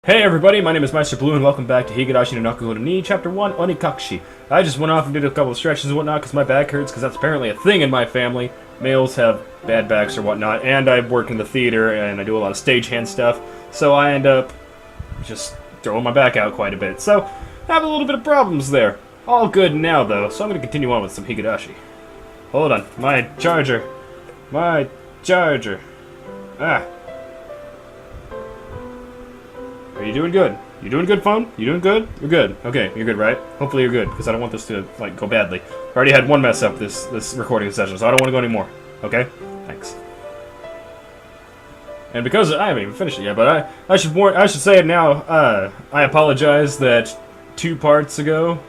Hey everybody, my name is Meisterbloo and welcome back to Higurashi no Nakuho ni Chapter 1, Onikakushi. I just went off and did a couple of stretches and whatnot because my back hurts, because that's apparently a thing in my family. Males have bad backs or whatnot, and I work in the theater and I do a lot of stagehand stuff, so I end up just throwing my back out quite a bit. So, I have a little bit of problems there. All good now though, so I'm going to continue on with some Higurashi. Hold on, my charger. My charger. Ah. Are you doing good? You doing good, phone? You doing good? You're good. Okay, you're good, right? Hopefully you're good, because I don't want this to, like, go badly. I already had one mess up this recording session, so I don't want to go anymore. Okay? Thanks. And because I haven't even finished it yet, but I should say it now. I apologize that 2 parts ago,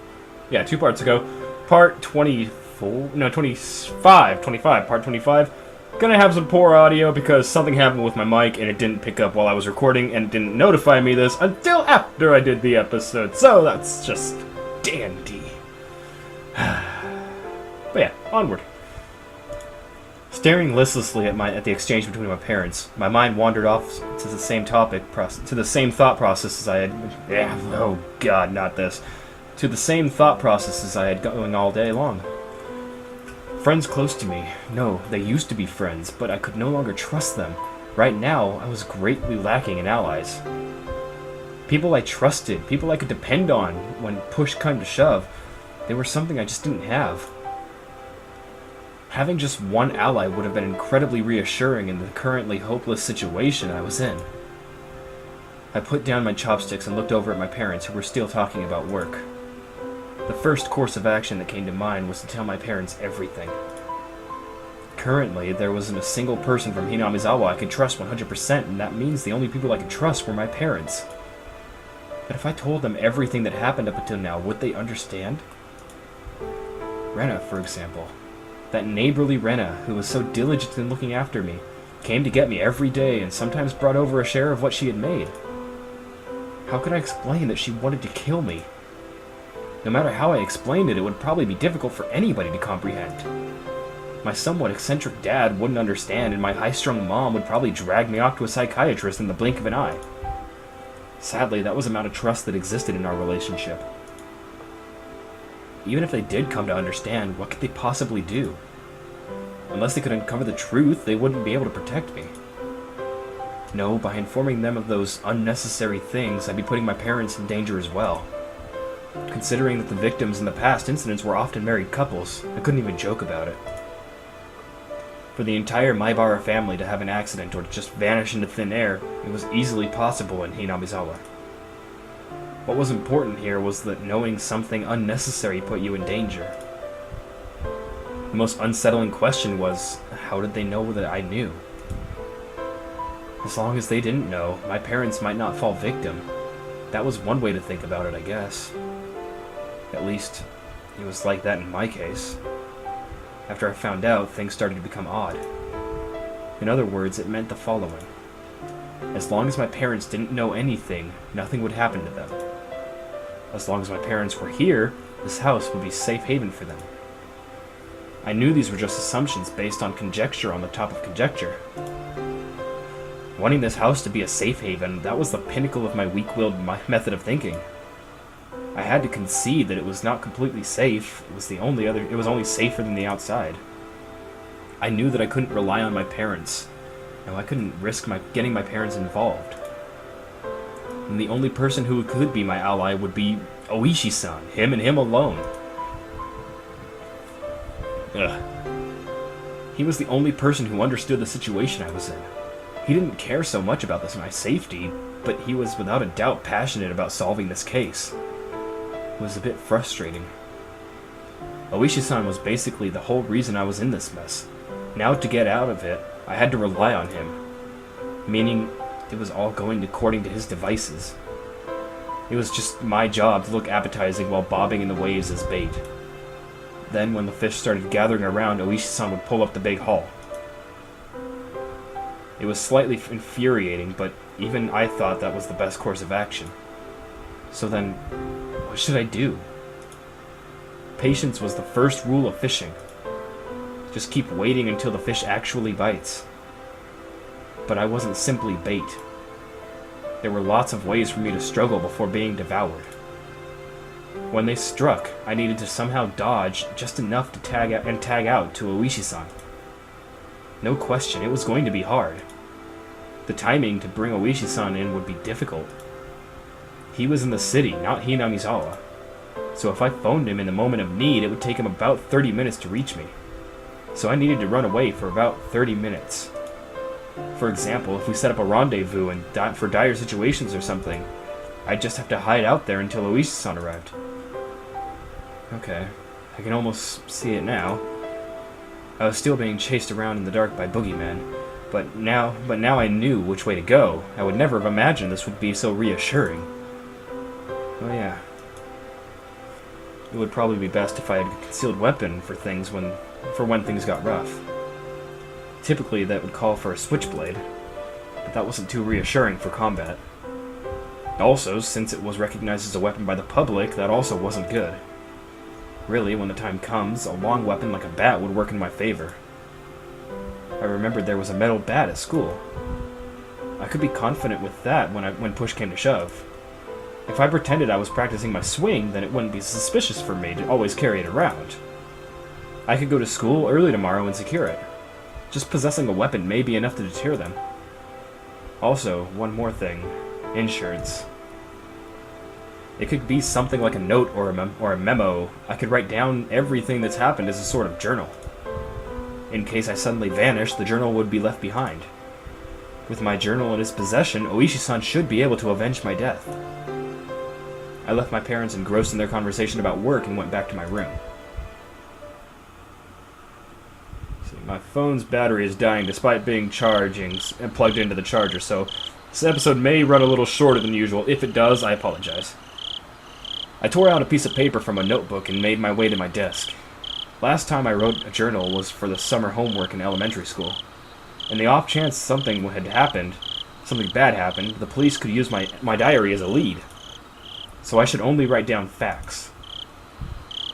part 24, no, 25, part 25, gonna have some poor audio because something happened with my mic and it didn't pick up while I was recording and it didn't notify me this until after I did the episode. So that's just dandy. But yeah, onward. Staring listlessly at the exchange between my parents, my mind wandered off to the same thought process as I had. Oh God, not this. To the same thought processes I had going all day long. Friends close to me. No, they used to be friends, but I could no longer trust them. Right now, I was greatly lacking in allies. People I trusted, people I could depend on when push came to shove, they were something I just didn't have. Having just one ally would have been incredibly reassuring in the currently hopeless situation I was in. I put down my chopsticks and looked over at my parents, who were still talking about work. The first course of action that came to mind was to tell my parents everything. Currently, there wasn't a single person from Hinamizawa I could trust 100%, and that means the only people I could trust were my parents. But if I told them everything that happened up until now, would they understand? Rena, for example. That neighborly Rena, who was so diligent in looking after me, came to get me every day and sometimes brought over a share of what she had made. How could I explain that she wanted to kill me? No matter how I explained it, it would probably be difficult for anybody to comprehend. My somewhat eccentric dad wouldn't understand, and my high-strung mom would probably drag me off to a psychiatrist in the blink of an eye. Sadly, that was the amount of trust that existed in our relationship. Even if they did come to understand, what could they possibly do? Unless they could uncover the truth, they wouldn't be able to protect me. No, by informing them of those unnecessary things, I'd be putting my parents in danger as well. Considering that the victims in the past incidents were often married couples, I couldn't even joke about it. For the entire Maibara family to have an accident or to just vanish into thin air, it was easily possible in Hinamizawa. What was important here was that knowing something unnecessary put you in danger. The most unsettling question was, how did they know that I knew? As long as they didn't know, my parents might not fall victim. That was one way to think about it, I guess. At least, it was like that in my case. After I found out, things started to become odd. In other words, it meant the following. As long as my parents didn't know anything, nothing would happen to them. As long as my parents were here, this house would be a safe haven for them. I knew these were just assumptions based on conjecture on the top of conjecture. Wanting this house to be a safe haven, that was the pinnacle of my weak-willed method of thinking. I had to concede that it was not completely safe. It was only safer than the outside. I knew that I couldn't rely on my parents. No, I couldn't risk getting my parents involved. And the only person who could be my ally would be Oishi-san, him and him alone. Ugh. He was the only person who understood the situation I was in. He didn't care so much about my safety, but he was without a doubt passionate about solving this case. It was a bit frustrating. Oishi-san was basically the whole reason I was in this mess. Now to get out of it, I had to rely on him. Meaning, it was all going according to his devices. It was just my job to look appetizing while bobbing in the waves as bait. Then, when the fish started gathering around, Oishi-san would pull up the big haul. It was slightly infuriating, but even I thought that was the best course of action. So then, what should I do? Patience was the first rule of fishing. Just keep waiting until the fish actually bites. But I wasn't simply bait. There were lots of ways for me to struggle before being devoured. When they struck, I needed to somehow dodge just enough to tag out to Oishi-san. No question, it was going to be hard. The timing to bring Oishi-san in would be difficult. He was in the city, not Hinamizawa. So if I phoned him in the moment of need, it would take him about 30 minutes to reach me. So I needed to run away for about 30 minutes. For example, if we set up a rendezvous and for dire situations or something, I'd just have to hide out there until Oishi-san arrived. Okay, I can almost see it now. I was still being chased around in the dark by boogeymen, but now I knew which way to go. I would never have imagined this would be so reassuring. Oh yeah. It would probably be best if I had a concealed weapon for when things got rough. Typically that would call for a switchblade, but that wasn't too reassuring for combat. Also, since it was recognized as a weapon by the public, that also wasn't good. Really, when the time comes, a long weapon like a bat would work in my favor. I remembered there was a metal bat at school. I could be confident with that when push came to shove. If I pretended I was practicing my swing, then it wouldn't be suspicious for me to always carry it around. I could go to school early tomorrow and secure it. Just possessing a weapon may be enough to deter them. Also, one more thing. Insurance. It could be something like a note or a memo. I could write down everything that's happened as a sort of journal. In case I suddenly vanished, the journal would be left behind. With my journal in his possession, Oishi-san should be able to avenge my death. I left my parents engrossed in their conversation about work and went back to my room. See, my phone's battery is dying despite being charging and plugged into the charger, so this episode may run a little shorter than usual. If it does, I apologize. I tore out a piece of paper from a notebook and made my way to my desk. Last time I wrote a journal was for the summer homework in elementary school. In the off chance something bad happened, the police could use my diary as a lead. So I should only write down facts.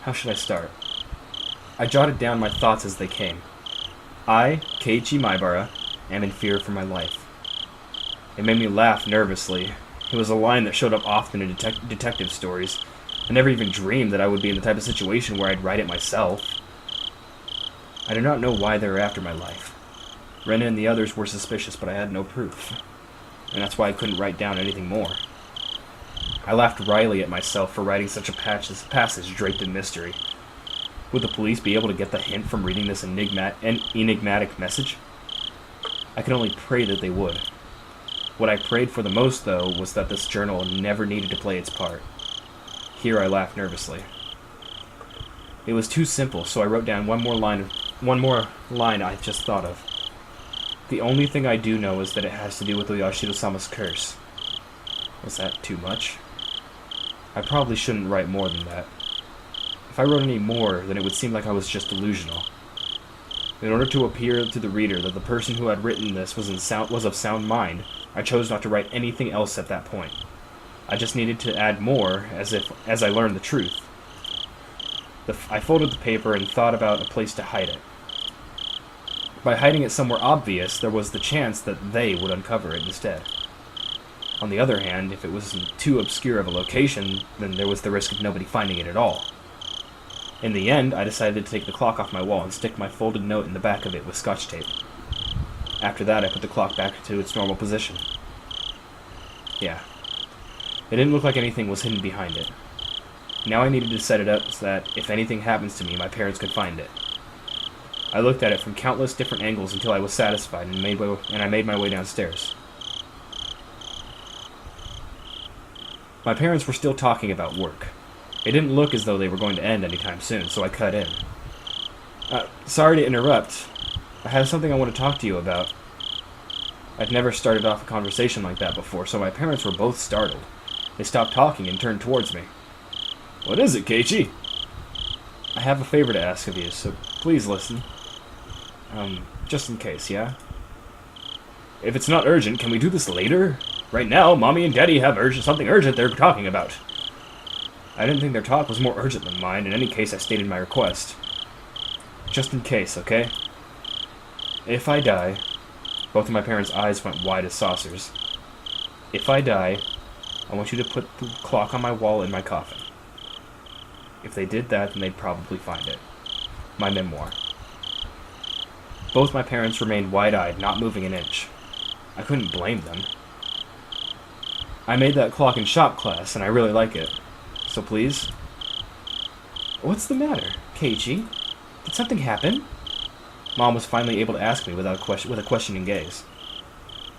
How should I start? I jotted down my thoughts as they came. I, Keiichi Maibara, am in fear for my life. It made me laugh nervously. It was a line that showed up often in detective stories. I never even dreamed that I would be in the type of situation where I'd write it myself. I do not know why they were after my life. Rena and the others were suspicious, but I had no proof. And that's why I couldn't write down anything more. I laughed wryly at myself for writing such a passage draped in mystery. Would the police be able to get the hint from reading this enigmatic message? I could only pray that they would. What I prayed for the most, though, was that this journal never needed to play its part. Here I laughed nervously. It was too simple, so I wrote down one more line I just thought of. The only thing I do know is that it has to do with Yashiro-sama's curse. Was that too much? I probably shouldn't write more than that. If I wrote any more, then it would seem like I was just delusional. In order to appear to the reader that the person who had written this was of sound mind, I chose not to write anything else at that point. I just needed to add more as I learned the truth. I folded the paper and thought about a place to hide it. By hiding it somewhere obvious, there was the chance that they would uncover it instead. On the other hand, if it was in too obscure of a location, then there was the risk of nobody finding it at all. In the end, I decided to take the clock off my wall and stick my folded note in the back of it with scotch tape. After that, I put the clock back to its normal position. Yeah. It didn't look like anything was hidden behind it. Now I needed to set it up so that, if anything happens to me, my parents could find it. I looked at it from countless different angles until I was satisfied, and I made my way downstairs. My parents were still talking about work. It didn't look as though they were going to end anytime soon, so I cut in. Sorry to interrupt. I have something I want to talk to you about. I'd never started off a conversation like that before, so my parents were both startled. They stopped talking and turned towards me. What is it, Keiichi? I have a favor to ask of you, so please listen. Just in case, yeah? If it's not urgent, can we do this later? Right now, Mommy and Daddy have something urgent they're talking about. I didn't think their talk was more urgent than mine. In any case, I stated my request. Just in case, okay? If I die... Both of my parents' eyes went wide as saucers. If I die, I want you to put the clock on my wall in my coffin. If they did that, then they'd probably find it. My memoir. Both my parents remained wide-eyed, not moving an inch. I couldn't blame them. I made that clock in shop class, and I really like it. So please? What's the matter, Keiichi? Did something happen? Mom was finally able to ask me with a questioning gaze.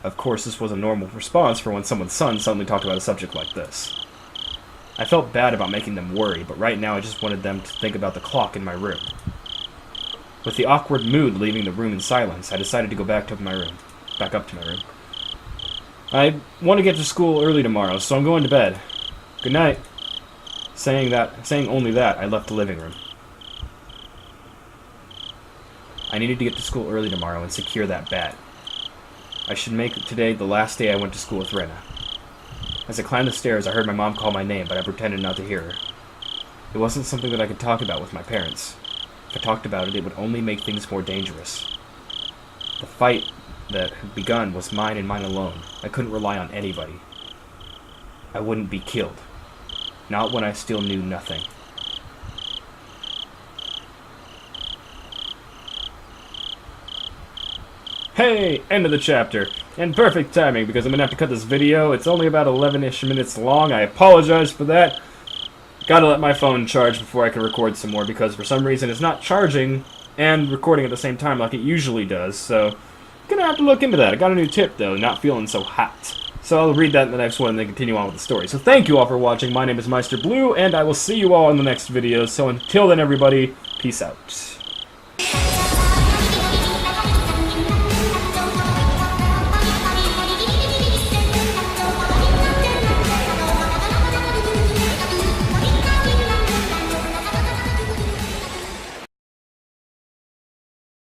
Of course, this was a normal response for when someone's son suddenly talked about a subject like this. I felt bad about making them worry, but right now I just wanted them to think about the clock in my room. With the awkward mood leaving the room in silence, I decided to go back up to my room. I want to get to school early tomorrow, so I'm going to bed. Good night. Saying only that, I left the living room. I needed to get to school early tomorrow and secure that bat. I should make today the last day I went to school with Rena. As I climbed the stairs, I heard my mom call my name, but I pretended not to hear her. It wasn't something that I could talk about with my parents. If I talked about it, it would only make things more dangerous. The fight that had begun was mine and mine alone. I couldn't rely on anybody. I wouldn't be killed. Not when I still knew nothing. Hey! End of the chapter. And perfect timing, because I'm going to have to cut this video. It's only about 11-ish minutes long. I apologize for that. Gotta let my phone charge before I can record some more, because for some reason it's not charging and recording at the same time like it usually does, so gonna have to look into that. I got a new tip, though, not feeling so hot. So I'll read that in the next one and then continue on with the story. So thank you all for watching. My name is Meisterbloo, and I will see you all in the next video. So until then, everybody, peace out.